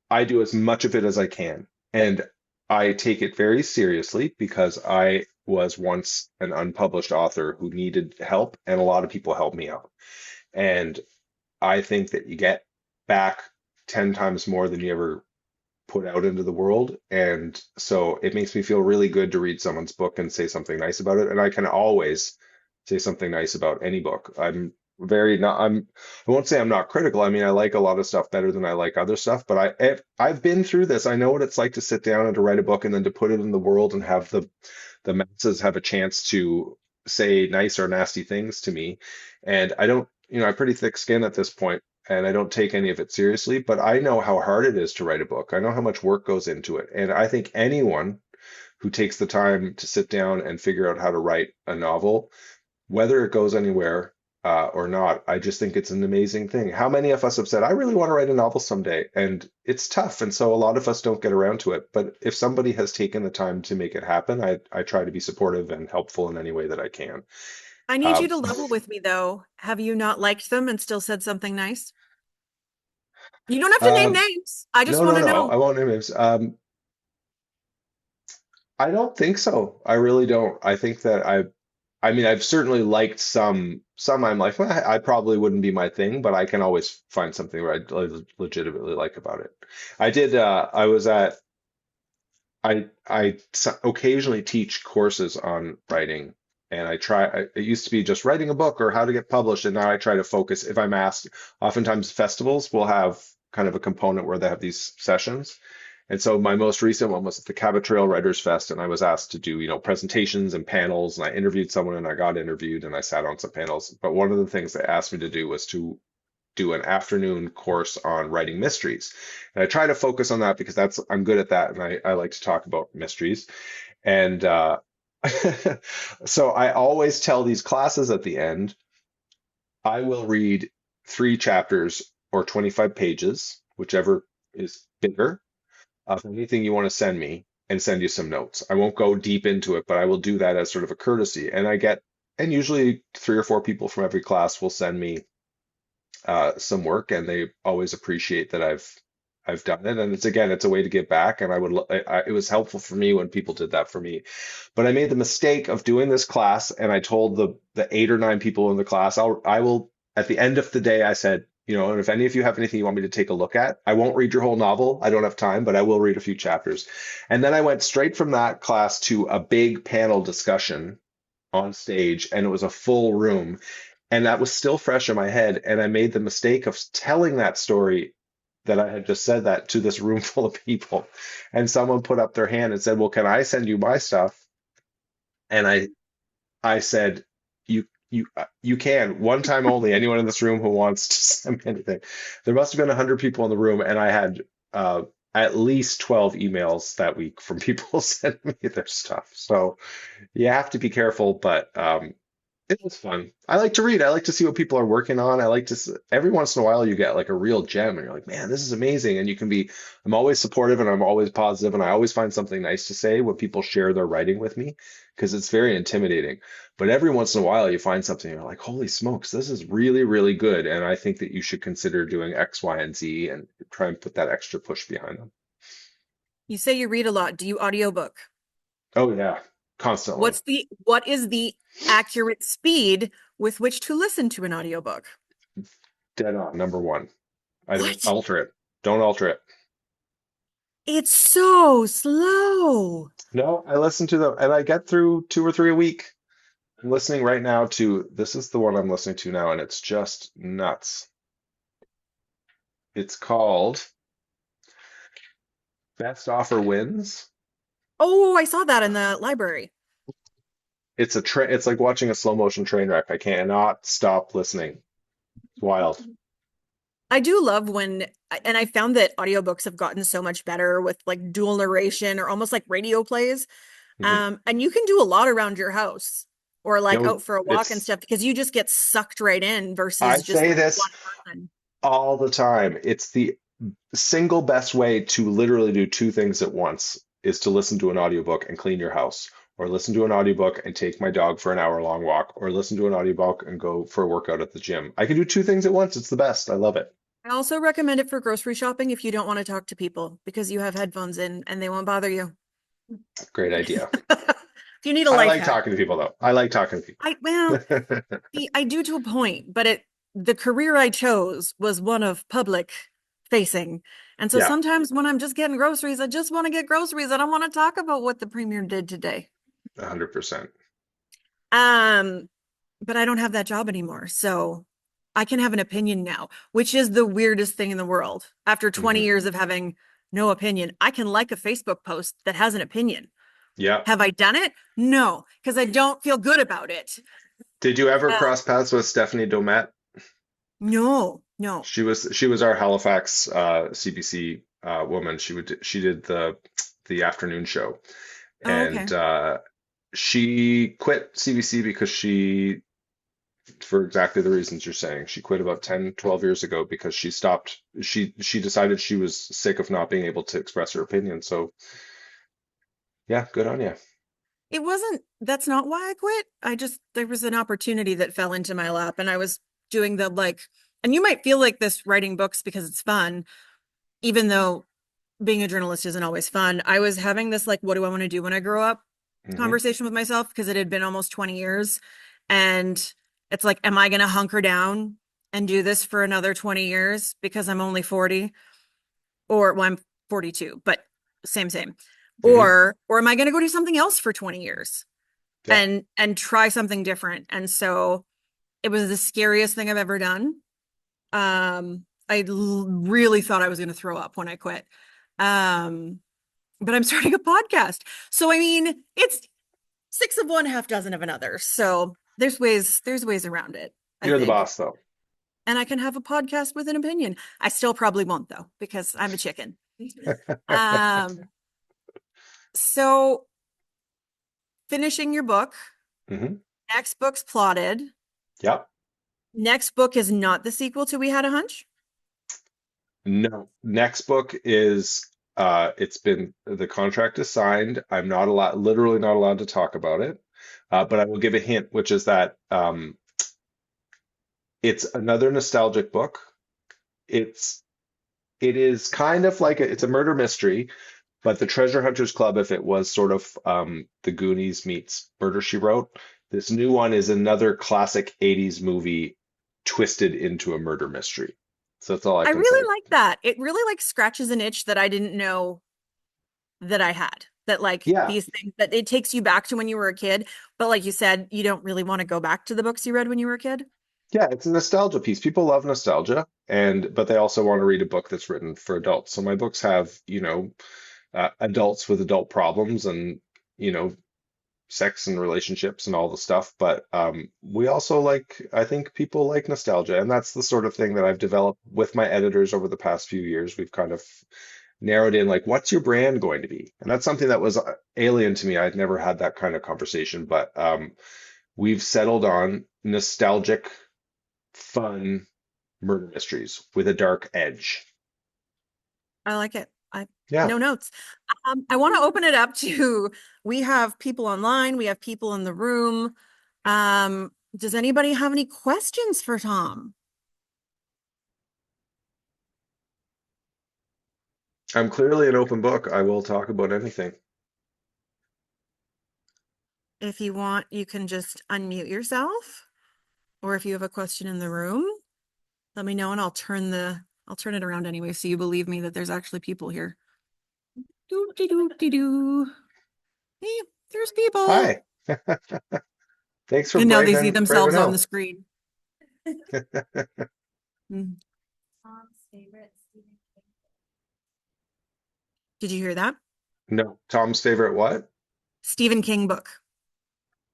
I do as much of it as I can. And I take it very seriously because I was once an unpublished author who needed help, and a lot of people helped me out. And I think that you get back 10 times more than you ever put out into the world. And so it makes me feel really good to read someone's book and say something nice about it. And I can always say something nice about any book. I won't say I'm not critical. I mean, I like a lot of stuff better than I like other stuff, but I've been through this. I know what it's like to sit down and to write a book and then to put it in the world and have the masses have a chance to say nice or nasty things to me. And I don't, I have pretty thick skin at this point, and I don't take any of it seriously, but I know how hard it is to write a book. I know how much work goes into it. And I think anyone who takes the time to sit down and figure out how to write a novel, whether it goes anywhere or not, I just think it's an amazing thing. How many of us have said, I really want to write a novel someday? And it's tough. And so a lot of us don't get around to it. But if somebody has taken the time to make it happen, I try to be supportive and helpful in any way that I can. I need you Um, to level with me though. Have you not liked them and still said something nice? You don't have to name um, names. I just no, want no, to no, know. I won't name names. I don't think so. I really don't. I think that I mean, I've certainly liked some I'm like, well, I probably wouldn't be my thing, but I can always find something where I legitimately like about it. I did, I was at, occasionally teach courses on writing, and it used to be just writing a book or how to get published, and now I try to focus, if I'm asked, oftentimes festivals will have kind of a component where they have these sessions. And so my most recent one was at the Cabot Trail Writers Fest, and I was asked to do, presentations and panels, and I interviewed someone and I got interviewed and I sat on some panels. But one of the things they asked me to do was to do an afternoon course on writing mysteries. And I try to focus on that because I'm good at that and I like to talk about mysteries. And so I always tell these classes at the end, I will read 3 chapters or 25 pages, whichever is bigger, of anything you want to send me and send you some notes. I won't go deep into it, but I will do that as sort of a courtesy. And usually 3 or 4 people from every class will send me some work, and they always appreciate that I've done it. And it's a way to give back. And it was helpful for me when people did that for me. But I made the mistake of doing this class, and I told the 8 or 9 people in the class, I will at the end of the day, I said, and if any of you have anything you want me to take a look at, I won't read your whole novel. I don't have time, but I will read a few chapters. And then I went straight from that class to a big panel discussion on stage, and it was a full room. And that was still fresh in my head. And I made the mistake of telling that story that I had just said that to this room full of people. And someone put up their hand and said, "Well, can I send you my stuff?" And I said, you can, one time only, anyone in this room who wants to send me anything. There must have been 100 people in the room, and I had at least 12 emails that week from people sending me their stuff. So you have to be careful, but it was fun. I like to read. I like to see what people are working on. Every once in a while you get like a real gem and you're like, man, this is amazing. And I'm always supportive and I'm always positive and I always find something nice to say when people share their writing with me because it's very intimidating. But every once in a while you find something and you're like, holy smokes, this is really, really good. And I think that you should consider doing X, Y, and Z and try and put that extra push behind them. You say you read a lot. Do you audiobook? Oh yeah, constantly. What is the accurate speed with which to listen to an audiobook? Dead on, number one. I don't What? alter it. Don't alter it. It's so slow. No, I listen to them and I get through 2 or 3 a week. I'm listening right now to this is the one I'm listening to now, and it's just nuts. It's called Best Offer Wins. Oh, I saw that in the library. It's like watching a slow motion train wreck. I cannot stop listening. It's wild. I do love and I found that audiobooks have gotten so much better with like dual narration or almost like radio plays. Mhm. And you can do a lot around your house or like You out for a walk and it's stuff because you just get sucked right in I versus just say like this one person. all the time. It's the single best way to literally do 2 things at once is to listen to an audiobook and clean your house, or listen to an audiobook and take my dog for an hour long walk, or listen to an audiobook and go for a workout at the gym. I can do 2 things at once. It's the best. I love it. I also recommend it for grocery shopping if you don't want to talk to people because you have headphones in and they won't bother you. Great idea. If you need a I life like hack. talking to people though. I like talking to Well, people. I do to a point, but the career I chose was one of public facing. And so Yeah, sometimes when I'm just getting groceries, I just want to get groceries. I don't want to talk about what the premier did today. 100%. Um, but I don't have that job anymore. So I can have an opinion now, which is the weirdest thing in the world. After 20 Hmm. years of having no opinion, I can like a Facebook post that has an opinion. Yeah. Have I done it? No, because I don't feel good about it. Did you ever Uh, cross paths with Stephanie Domet? no, no. She was our Halifax CBC woman. She did the afternoon show, Oh, okay. and she quit CBC because for exactly the reasons you're saying. She quit about 10, 12 years ago because she stopped. She decided she was sick of not being able to express her opinion. So yeah, good on you. That's not why I quit. There was an opportunity that fell into my lap and I was doing and you might feel like this writing books because it's fun, even though being a journalist isn't always fun. I was having this, like, what do I want to do when I grow up Hmm. conversation with myself because it had been almost 20 years. And it's like, am I going to hunker down and do this for another 20 years because I'm only 40? Well, I'm 42, but same. Hmm. Or am I going to go do something else for 20 years Yeah. and try something different? And so it was the scariest thing I've ever done. I really thought I was going to throw up when I quit. Um, but I'm starting a podcast. So I mean, it's six of one, half dozen of another. So there's ways around it, I You're the think. boss, though. And I can have a podcast with an opinion. I still probably won't though, because I'm a chicken. Um, so finishing your book, Hmm. next book's plotted. Yep. Next book is not the sequel to We Had a Hunch. No. Next book is it's been the contract is signed. I'm not allowed, literally not allowed to talk about it. But I will give a hint, which is that it's another nostalgic book. It's it is kind of like it's a murder mystery, but the Treasure Hunters Club, if it was sort of the Goonies meets Murder She Wrote, this new one is another classic 80s movie twisted into a murder mystery. So that's all I I can say. really like that. It really like scratches an itch that I didn't know that I had. That like Yeah, these things that it takes you back to when you were a kid, but like you said, you don't really want to go back to the books you read when you were a kid. yeah, it's a nostalgia piece. People love nostalgia, and but they also want to read a book that's written for adults. So my books have, adults with adult problems and, you know, sex and relationships and all the stuff. But we also like, I think people like nostalgia, and that's the sort of thing that I've developed with my editors over the past few years. We've kind of narrowed in, like, what's your brand going to be? And that's something that was alien to me. I'd never had that kind of conversation, but we've settled on nostalgic, fun murder mysteries with a dark edge. I like it. I Yeah, no notes. I want to open it up to we have people online, we have people in the room. Does anybody have any questions for Tom? I'm clearly an open book. I will talk about anything. If you want, you can just unmute yourself, or if you have a question in the room, let me know and I'll turn it around anyway so you believe me that there's actually people here. Doo doo doo doo doo. Hey, there's people. Hi. Thanks for And now they see braving themselves on the out. screen. Mm. Did you hear that? No, Tom's favorite what? Stephen King book.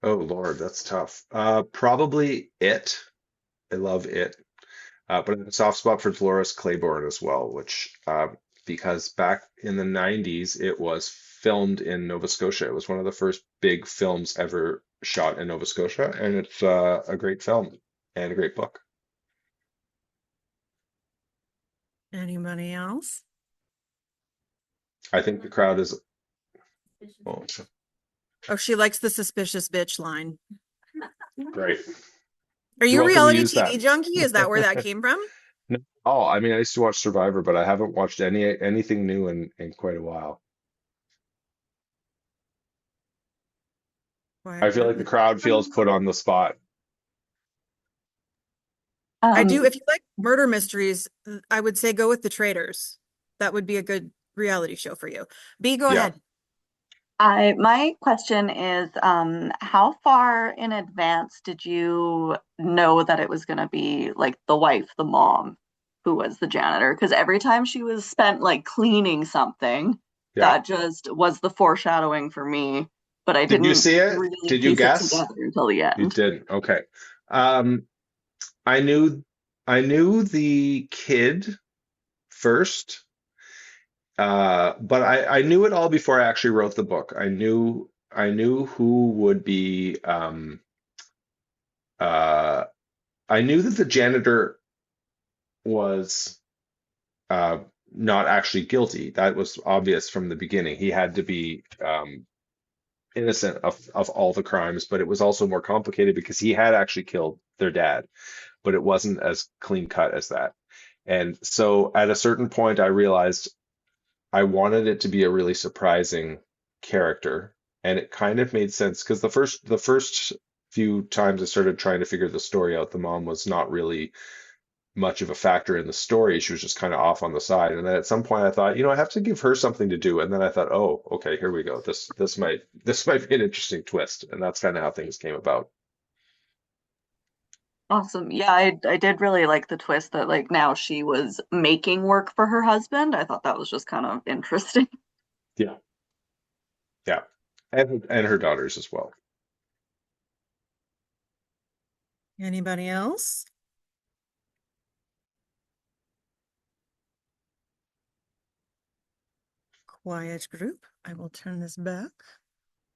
Oh Lord, that's tough. Probably It. I love It. But I have a soft spot for Dolores Claiborne as well, which because back in the 90s it was filmed in Nova Scotia. It was one of the first big films ever shot in Nova Scotia, and it's a great film and a great book. Anybody else? I think the crowd is oh, Oh, she likes the suspicious bitch line. great. Are You're you a welcome to reality use that. TV junkie? Is that where that came from? No. Oh, I mean, I used to watch Survivor, but I haven't watched anything new in quite a while. I Why? feel like the crowd feels put on the spot. I do. Um, If you like murder mysteries, I would say go with The Traitors. That would be a good reality show for you. B, go Yeah. ahead. my question is, how far in advance did you know that it was going to be like the wife, the mom, who was the janitor? Because every time she was spent like cleaning something, Yeah. that just was the foreshadowing for me, but I Did you didn't see it? really Did you piece it guess? together until the You end. didn't. Okay. Um, I knew I knew the kid first, but I knew it all before I actually wrote the book. I knew who would be uh I knew that the janitor was uh not actually guilty. That was obvious from the beginning. He had to be innocent of all the crimes, but it was also more complicated because he had actually killed their dad, but it wasn't as clean cut as that. And so at a certain point, I realized I wanted it to be a really surprising character, and it kind of made sense because the first few times I started trying to figure the story out, the mom was not really much of a factor in the story. She was just kind of off on the side. And then at some point I thought, I have to give her something to do. And then I thought, oh, okay, here we go. This might be an interesting twist. And that's kind of how things came about. Awesome. Yeah, I did really like the twist that like now she was making work for her husband. I thought that was just kind of interesting. Yeah, yeah, and her daughters as well. Anybody else? Quiet group. I will turn this back.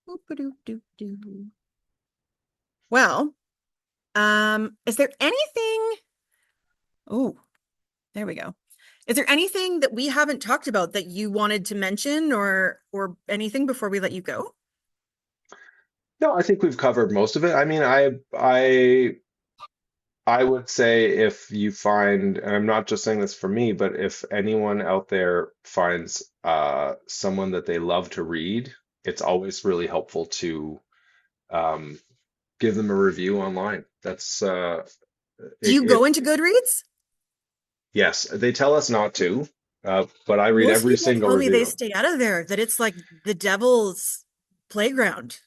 Oop-a-doop-doop-doo. Well, is there anything? Oh, there we go. Is there anything that we haven't talked about that you wanted to mention or anything before we let you go? No, I think we've covered most of it. I mean, I would say if you find, and I'm not just saying this for me, but if anyone out there finds someone that they love to read, it's always really helpful to um, give them a review online. That's Do you go into Goodreads? yes, they tell us not to, but I read Most every people single tell me they review. stay out of there, that it's like the devil's playground.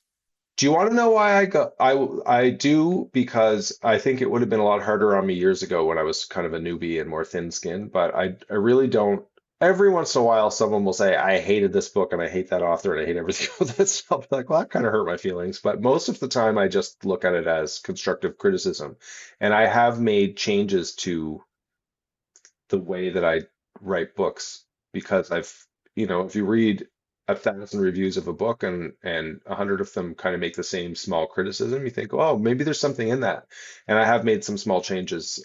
Do you want to know why I go? I do because I think it would have been a lot harder on me years ago when I was kind of a newbie and more thin-skinned, but I really don't. Every once in a while, someone will say, I hated this book and I hate that author and I hate everything with this. I'll be like, well, that kind of hurt my feelings. But most of the time, I just look at it as constructive criticism. And I have made changes to the way that I write books because if you read 1,000 reviews of a book and 100 of them kind of make the same small criticism, you think, oh, maybe there's something in that. And I have made some small changes,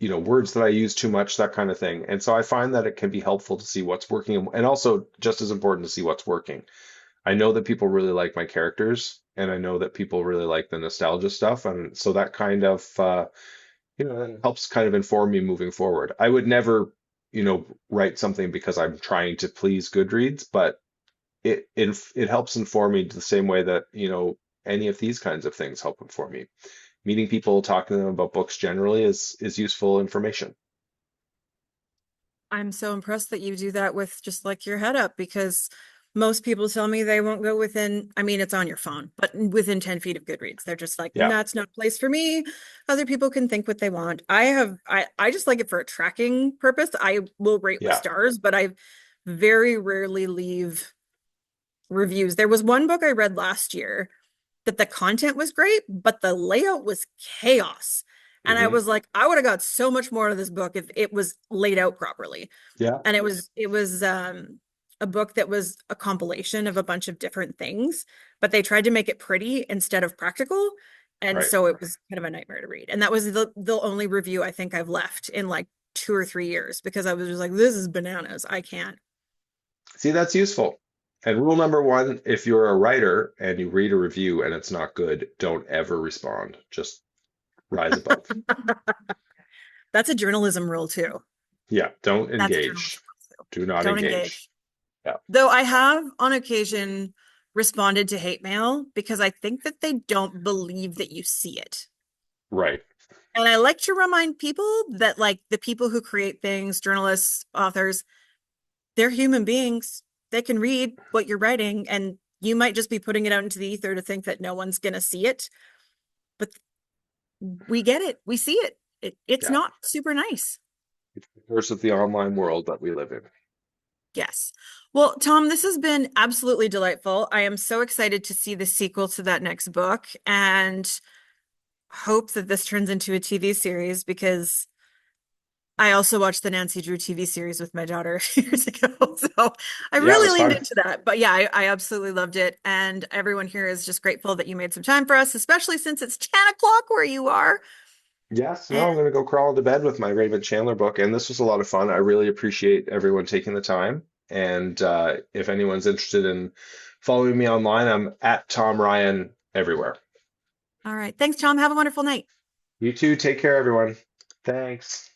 words that I use too much, that kind of thing. And so I find that it can be helpful to see what's working and also just as important to see what's working. I know that people really like my characters and I know that people really like the nostalgia stuff. And so that kind of, that helps kind of inform me moving forward. I would never, write something because I'm trying to please Goodreads, but it helps inform me the same way that, any of these kinds of things help inform me. Meeting people, talking to them about books generally is useful information. I'm so impressed that you do that with just like your head up because most people tell me they won't go within, I mean, it's on your phone, but within 10 feet of Goodreads. They're just like, Yeah, that's not a place for me. Other people can think what they want. I just like it for a tracking purpose. I will rate with yeah. stars, but I very rarely leave reviews. There was one book I read last year that the content was great, but the layout was chaos. And I Hmm. was like, I would have got so much more out of this book if it was laid out properly. Yeah, And it was a book that was a compilation of a bunch of different things, but they tried to make it pretty instead of practical. And right. so it was kind of a nightmare to read. And that was the only review I think I've left in like 2 or 3 years because I was just like, this is bananas. I can't. See, that's useful. And rule number one, if you're a writer and you read a review and it's not good, don't ever respond. Just rise above. That's a journalism rule too. Yeah, don't That's a journalism engage. rule too. Do not Don't engage. engage. Yeah, Though I have on occasion responded to hate mail because I think that they don't believe that you see it. right. And I like to remind people that, like, the people who create things, journalists, authors, they're human beings. They can read what you're writing, and you might just be putting it out into the ether to think that no one's going to see it. But we get it. We see it. It's Yeah. not super nice. It's the curse of the online world that we live in. Yes. Well, Tom, this has been absolutely delightful. I am so excited to see the sequel to that next book and hope that this turns into a TV series because I also watched the Nancy Drew TV series with my daughter a few years ago. So I Yeah, it really was leaned fun. into that. But yeah, I absolutely loved it. And everyone here is just grateful that you made some time for us, especially since it's 10 o'clock where you are. Yes, And no, I'm going to go crawl into bed with my Raymond Chandler book, and this was a lot of fun. I really appreciate everyone taking the time. And if anyone's interested in following me online, I'm at Tom Ryan everywhere. all right. Thanks, Tom. Have a wonderful night. You too. Take care, everyone. Thanks.